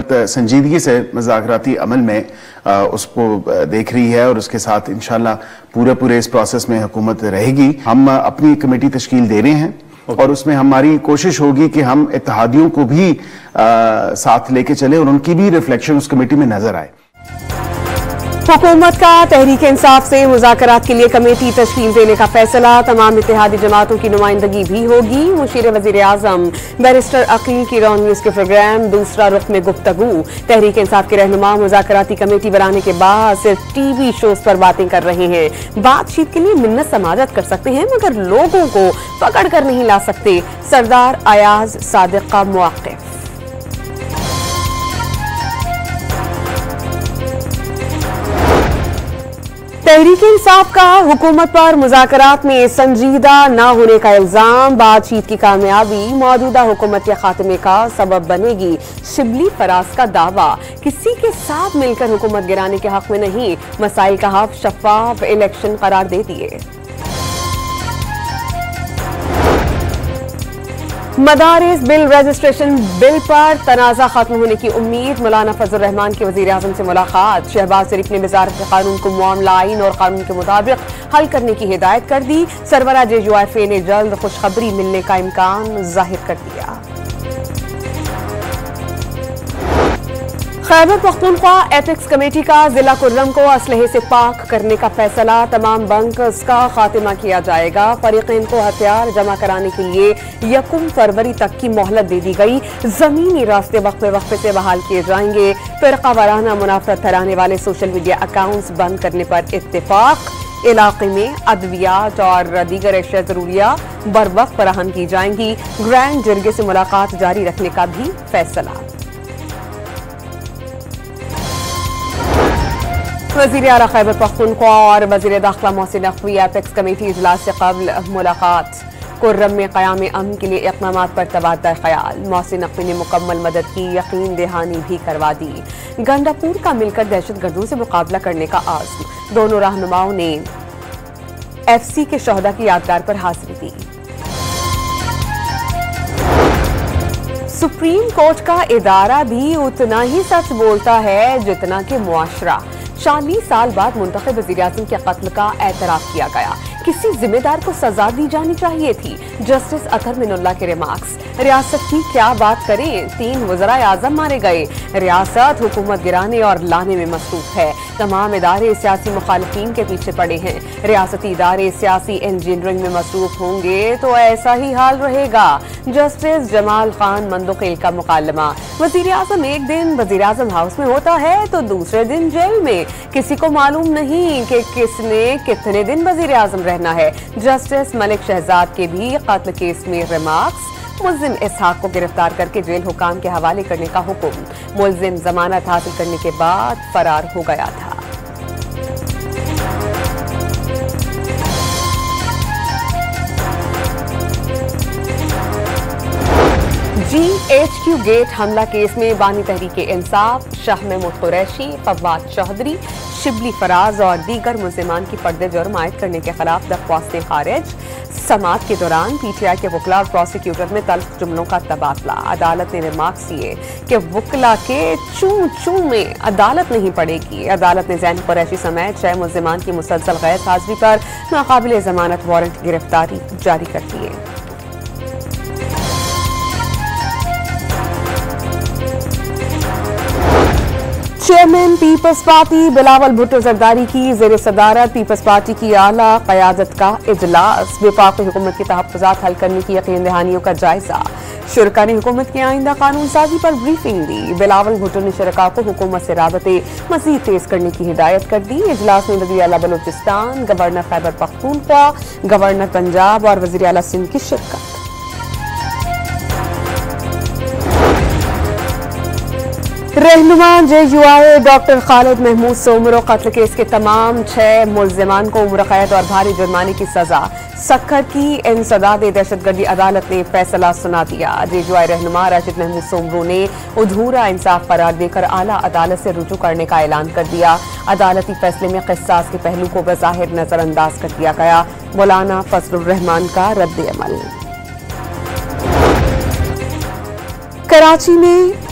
हुकूमत संजीदगी से मुज़ाकराती अमल में उसको देख रही है और उसके साथ इंशाल्लाह पूरे इस प्रोसेस में हुकूमत रहेगी। हम अपनी कमेटी तश्कील दे रहे हैं और उसमें हमारी कोशिश होगी कि हम इत्तेहादियों को भी साथ लेके चले और उनकी भी रिफ्लेक्शन उस कमेटी में नजर आए। हुकूमत का तहरीक इंसाफ से मुज़ाकरात के लिए कमेटी तश्कील देने का फैसला। तमाम इत्तेहादी जमातों की नुमाइंदगी भी होगी। मुशीर वज़ीर आज़म बैरिस्टर अकील की रॉन न्यूज़ के प्रोग्राम दूसरा रुख में गुफ्तगू। तहरीक इंसाफ के रहनुमा मुज़ाकराती कमेटी बनाने के बाद सिर्फ टीवी शोज पर बातें कर रहे हैं। बातचीत के लिए मिन्नत समाजत कर सकते हैं मगर लोगों को पकड़ कर नहीं ला सकते। सरदार अयाज सादिक का मौक़िफ़। तहरीक इंसाफ का हुकूमत पर मुज़ाकरात में संजीदा न होने का इल्जाम। बातचीत की कामयाबी मौजूदा हुकूमत के खात्मे का सबब बनेगी। शिबली फराज का दावा, किसी के साथ मिलकर हुकूमत गिराने के हक में नहीं। मसाइल का हक शफाफ इलेक्शन करार दे दिए। मदारिस बिल रजिस्ट्रेशन बिल पर तनाज़ा खत्म होने की उम्मीद। मौलाना फजल रहमान की वज़ीर आज़म से मुलाकात। शहबाज शरीफ ने वज़ारत कानून को मामला आइन और कानून के मुताबिक हल करने की हिदायत कर दी। सरवरा JUIFA ने जल्द खुशखबरी मिलने का इम्कान जाहिर कर दिया। खैबर पख्तूनख्वा एथिक्स कमेटी का जिला कुर्रम को असलहे से पाक करने का फैसला। तमाम बंकर्स का खात्मा किया जाएगा। फरीक़ैन को हथियार जमा कराने के लिए 1 फरवरी तक की मोहलत दे दी गई। जमीनी रास्ते वक्फे से बहाल किए जाएंगे। फिरका वाराना मुनाफरत फैलाने वाले सोशल मीडिया अकाउंट्स बंद करने पर इत्तेफाक। इलाके में अद्वियात और दीगर अशिया ज़रूरिया बर वक्त फराहम की जाएंगी। ग्रैंड जरगे से मुलाकात जारी रखने का भी फैसला। वज़ीर आला खैबर पख्तूनख्वा और वज़ीर दाखिला मोहसिन नकवी एपेक्स कमेटी इजलास से कबल मुलाकात। कुर्रम में क़याम अमन के लिए इक़दामात पर तबादला ख्याल। मोहसिन नकवी ने मुकम्मल मदद की यकीन दहानी भी करवा दी। गंडापुर का मिलकर दहशतगर्दों से मुकाबला करने का आज़म। दोनों रहनुमाओं ने FC के शहदा की यादगार पर हाजिरी दी। सुप्रीम कोर्ट का इदारा भी उतना ही सच बोलता है जितना कि मुआशरा। 40 साल बाद मुंतखब वज़ीर आज़म के कत्ल का एतराफ़ किया गया। किसी जिम्मेदार को सजा दी जानी चाहिए थी। जस्टिस अतहर मिनुल्लाह के रिमार्क्स। रियासत की क्या बात करें, 3 वज़राए आज़म मारे गए। रियासत हुकूमत गिराने और लाने में मसरूफ है। तमाम इदारे सियासी मुखालिफिन के पीछे पड़े हैं। रियासती इदारे सियासी इंजीनियरिंग में मसरूफ होंगे तो ऐसा ही हाल रहेगा। जस्टिस जमाल खान मंदोखेल का मुकालमा। वज़ीर आज़म एक दिन वज़ीर आज़म हाउस में होता है तो दूसरे दिन जेल में। किसी को मालूम नहीं कि किसने कितने दिन वज़ीर आज़म रहना है। जस्टिस मलिक शहजाद के भी कत्ल केस में रिमार्क्स। मुल्जिम इसहाक को गिरफ्तार करके जेल हुकाम के हवाले करने का हुक्म। मुल्जिम जमानत हासिल करने के बाद फरार हो गया था। GHQ गेट हमला केस में बानी तहरीके इंसाफ शाह महमूद कुरैशी, फवाद चौधरी, शिबली फराज और दीगर मुल्जिमान की पर्दे जुर्म आयद करने के खिलाफ दरख्वास्तें खारिज। समात के दौरान PTI के वकला और प्रोसिक्यूटर में तल्ख जुमलों का तबादला। अदालत ने रिमार्क्स दिए कि वकला के चूं चूं में अदालत नहीं पड़ेगी। अदालत ने जैन कुरैशी समेत 6 मुल्जिमान की मुसलसल गैर हाजिरी पर नाकाबिले जमानत वारंट गिरफ्तारी जारी कर दी है। Chairman Peoples Party Bilawal Bhutto Zardari की ज़ेर सदारत पीपल्स पार्टी की आला क़यादत का इजलास। वफाक़ी हुकूमत की तहफ़्फ़ुज़ात हल करने की यकीन दहानियों का जायजा। शुरका ने हुकूमत की आइंदा कानून साजी पर ब्रीफिंग दी। बिलावल भुट्टो ने शुरका को हुकूमत से राबते मज़ीद तेज करने की हिदायत कर दी। इजलास में वज़ीर आला बलूचिस्तान, गवर्नर खैबर पख्तूनख्वा, गवर्नर पंजाब और वज़ीर आला सिंध की शिरकत। रहनुमा JUIA डॉक्टर खालिद महमूद सोमरो कत्ल केस के तमाम 6 मुल्जिमान को उम्र कैद और भारी जुर्माने की सजा। सक्खर की इंसदाद दहशतगर्दी अदालत ने फैसला सुना दिया। JUIA रहनुमा राशिद महमूद सोमरो ने अधूरा इंसाफ करार देकर आला अदालत से रुजू करने का ऐलान कर दिया। अदालती फैसले में क़िसास के पहलू को बज़ाहिर नजरअंदाज कर दिया गया। मौलाना फजलुर रहमान का रद्द अमल। कराची में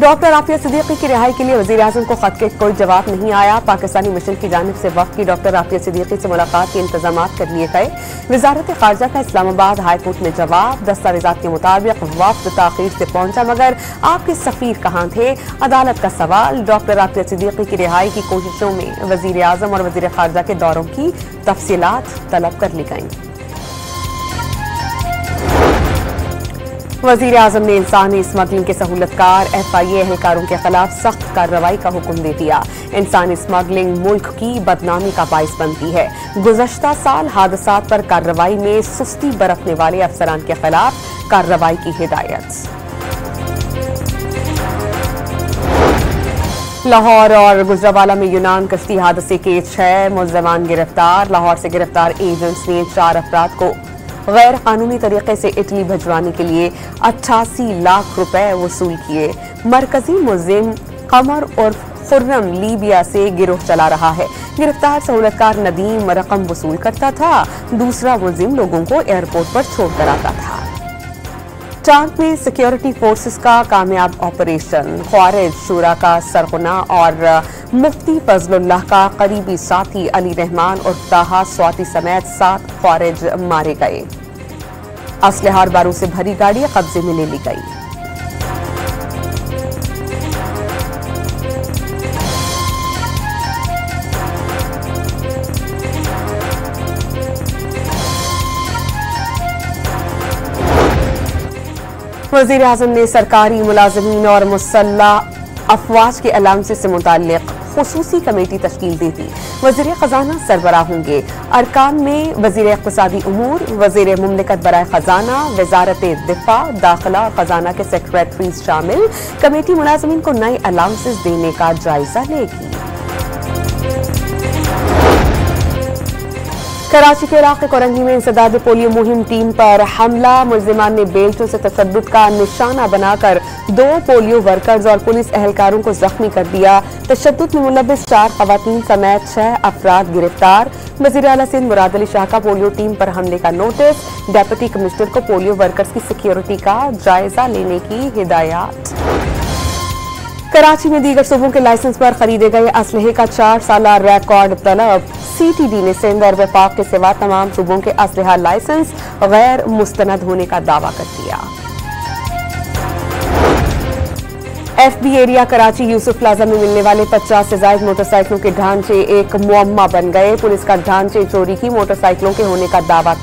डॉक्टर आफिया सिद्दीकी की रिहाई के लिए वजीर आजम को खत के कोई जवाब नहीं आया। पाकिस्तानी मिशन की जानिब से वक्त की डॉक्टर आफिया सिद्दीकी से मुलाकात के इंतजाम कर लिए गए। वजारत खारजा का इस्लामाबाद हाई कोर्ट में जवाब, दस्तावेजात के मुताबिक वक्त ताखीर से पहुंचा मगर आपके सफीर कहाँ थे? अदालत का सवाल। डॉक्टर आफिया सिद्दीकी की रिहाई की कोशिशों में वजीर आजम और वजीर खारजा के दौरों की तफसीलात तलब कर ली गई। वजीर आजम ने इंसानी स्मगलिंग के सहूलतकार FIA एहलकारों के खिलाफ सख्त कार्रवाई का हुक्म दे दिया। इंसानी स्मगलिंग मुल्क की बदनामी का बाइस बनती है। गुज़श्ता साल हादसात पर कार्रवाई में सुस्ती बरतने वाले अफसरान के खिलाफ कार्रवाई की हिदायत। लाहौर और गुजरावाला में यूनान कश्ती हादसे के 6 मुल्ज़मान गिरफ्तार। लाहौर से गिरफ्तार एजेंट्स ने 4 अफराद को गैर कानूनी तरीके से इटली भिजवाने के लिए 88 लाख रुपए वसूल किए। मरकजी मुल्जिम कमर और खुर्रम लीबिया से गिरोह चला रहा है। गिरफ्तार सहूलतकार नदीम रकम वसूल करता था, दूसरा मुल्जिम लोगों को एयरपोर्ट पर छोड़कर आता था। टांग में सिक्योरिटी फोर्सेस का कामयाब ऑपरेशन। ख्वारिज शूरा का सरगुना और मुफ्ती फजलुल्लाह का करीबी साथी अली रहमान और ताहा स्वाति समेत 7 ख्वारिज मारे गए। असलहा और बारूद से भरी गाड़ी कब्जे में ले ली गई। वजीर आजम ने सरकारी मुलाजमीन और मुसल्लह अफवाज के अलाउंस से मुताल्लिक खुसूसी कमेटी तश्कील दी थी। वजीर खजाना सरबराह होंगे। अरकान में वजीर इक़्तिसादी उमूर, वजीर मुमलिकत बराए खजाना, वजारत दिफा, दाखिला और खजाना के सेक्रेटरीज शामिल। कमेटी मुलाजमीन को नए अलाउंसेस देने का जायजा लेगी। कराची के इलाके कोरंगी में इंसदाद पोलियो मुहिम टीम पर हमला। मुल्जिमान ने बेल्टों से तशद्दुद का निशाना बनाकर 2 पोलियो वर्कर्स और पुलिस एहलकारों को जख्मी कर दिया। तशद्दुद में मुलव्विस 4 खवातीन समेत 6 अफराद गिरफ्तार। वज़ीर आला सिंध मुराद अली शाह का पोलियो टीम पर हमले का नोटिस। डेप्यूटी कमिश्नर को पोलियो वर्कर्स की सिक्योरिटी का जायजा लेने की हिदायत। कराची में दीगर सूबों के लाइसेंस पर खरीदे गए असलहे का 4 साला रिकॉर्ड तलब। CTD ने सिंध और वफाक के सिवा तमाम सूबों के असलहा लाइसेंस गैर मुस्तनद होने का दावा कर दिया। FB area Karachi Yusuf plaza में मिलने वाले 50 से ज्यादा मोटरसाइकिलों के ढांचे एक मुअम्मा बन गए। पुलिस का ढांचे चोरी की मोटरसाइकिलों के होने का दावा।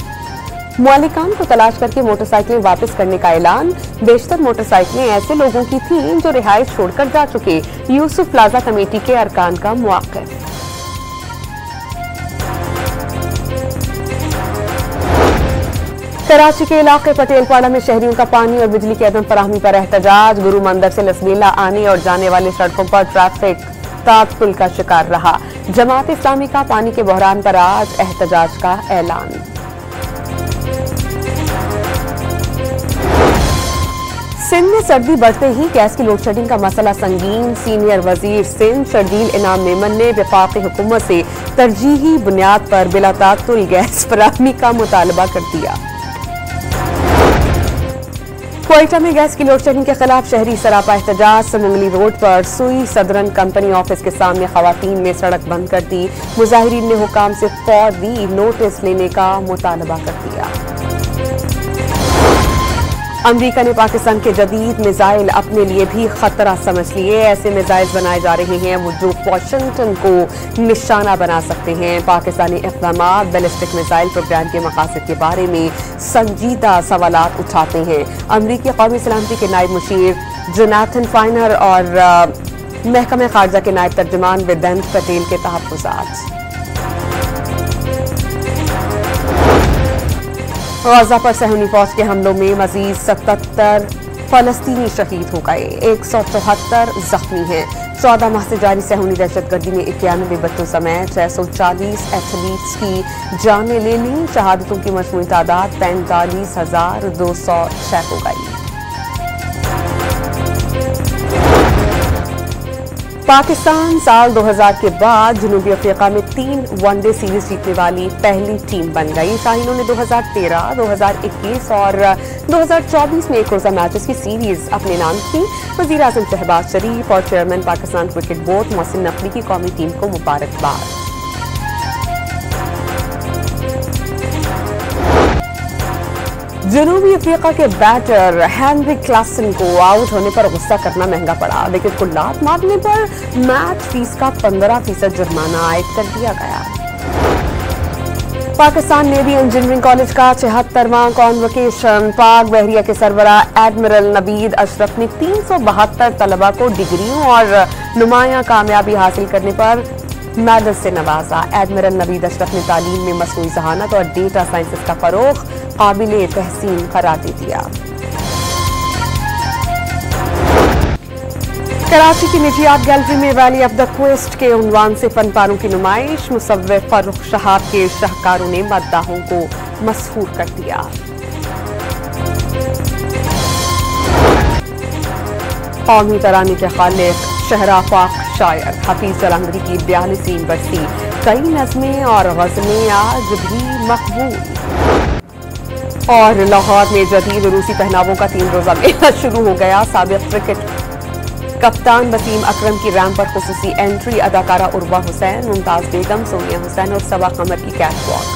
मालिकान को तलाश करके मोटरसाइकिलें वापस करने का ऐलान। बेशतर मोटरसाइकिलें ऐसे लोगों की थीं जो रिहाइश छोड़कर जा चुके। यूसुफ प्लाजा कमेटी के अरकान का मुआक्किफ। कराची के इलाके पटेलपाड़ा में शहरियों का पानी और बिजली की अदम फराहमी पर एहतजाज। गुरु मंदिर से लसबेला आने और जाने वाले सड़कों पर ट्रैफिक तात्पुल का शिकार रहा। जमात इस्लामी का पानी के बहरान पर आज एहतजाज का ऐलान। सिंध में सर्दी बढ़ते ही गैस की लोड शेडिंग का मसला संगीन। सीनियर वजीर सिंध शर्जील इनाम मेमन ने वफाकी हुकूमत से तरजीही बुनियाद पर बिला तात्तुल गैस फराहमी का मुतालबा कर दिया। क्वेटा में गैस की लोड शेडिंग के खिलाफ शहरी सरापा एहतजाज। समंगली रोड पर सुई सदरन कंपनी ऑफिस के सामने खवातीन ने सड़क बंद कर दी। मुजाहिरीन ने हुकाम से फौरी नोटिस लेने का मुतालबा कर दिया। अमरीका ने पाकिस्तान के जदीद मिसाइल अपने लिए भी खतरा समझ लिए। ऐसे मिसाइल बनाए जा रहे हैं जो वाशिंगटन को निशाना बना सकते हैं। पाकिस्तानी इक़दामात बैलिस्टिक मिसाइल प्रोग्राम के मकासद के बारे में संजीदा सवालात उठाते हैं। अमरीकी कौमी सलामती के नायब मुशीर जोनाथन फाइनर और महकमा खारजा के नायब तर्जुमान वेदांत पटेल के तहफ़्फ़ुज़ात। गाज़ा पर सहूनी फौज के हमलों में मजीद 77 फलस्तीनी शहीद हो गए। 174 जख्मी हैं। 14 माह से जारी सहूनी दहशतगर्दी में 91 बच्चों समेत 640 एथलीट्स की जानें ले ली। शहादतों की मजमूई तादाद 45,206 हो गई। पाकिस्तान साल 2000 के बाद जनूबी अफ्रीका में 3 वनडे सीरीज जीतने वाली पहली टीम बन गई। शाहीनों ने 2013, 2021 और 2024 में एक रोजा मैचेस की सीरीज अपने नाम की। वजीर आजम शहबाज शरीफ और chairman Pakistan cricket board Mohsin Naqvi की कौमी टीम को मुबारकबाद। जनूबी अफ्रीका के बैटर हेनरी क्लासन को आउट होने पर गुस्सा करना महंगा पड़ा। विकेट को लात मारने पर मैच फीस का 15% जुर्माना आयद कर दिया गया। पाकिस्तान नेवी इंजीनियरिंग कॉलेज का 76वां कॉन्वोकेशन पाक बहरिया के सरबराह एडमिरल नवीद अशरफ ने 372 तलबा को डिग्रियों और नुमाया कामयाबी हासिल करने पर मेडल से नवाजा। एडमिरल नवीद अशरफ ने तालीम में मसनूई जहानत और डेटा साइंसेज का फरोग काबिले तहसीन करार दे दिया। कराची की निजी आर्ट गैलरी में वैली ऑफ द क्वेस्ट के उन्वान से फनपारों की नुमाइश। मुसव्विर फर्रुख शहाब के शाहकारों ने मद्दाहों को मसहूर कर दिया। कौमी तराने के खालिक शहराफाक शायर हफीज जलंधरी की 42वीं बरसी। कई नज़में और गज़लें आज भी मकबूल। और लाहौर में जदीद रूसी पहनावों का 3 रोजा मेला शुरू हो गया। साबिक क्रिकेट कप्तान वसीम अकरम की रैंप पर खुसूसी एंट्री। अदाकारा उर्वा हुसैन, मुमताज बेगम, सोनिया हुसैन और सबा कमर की कैटवॉक।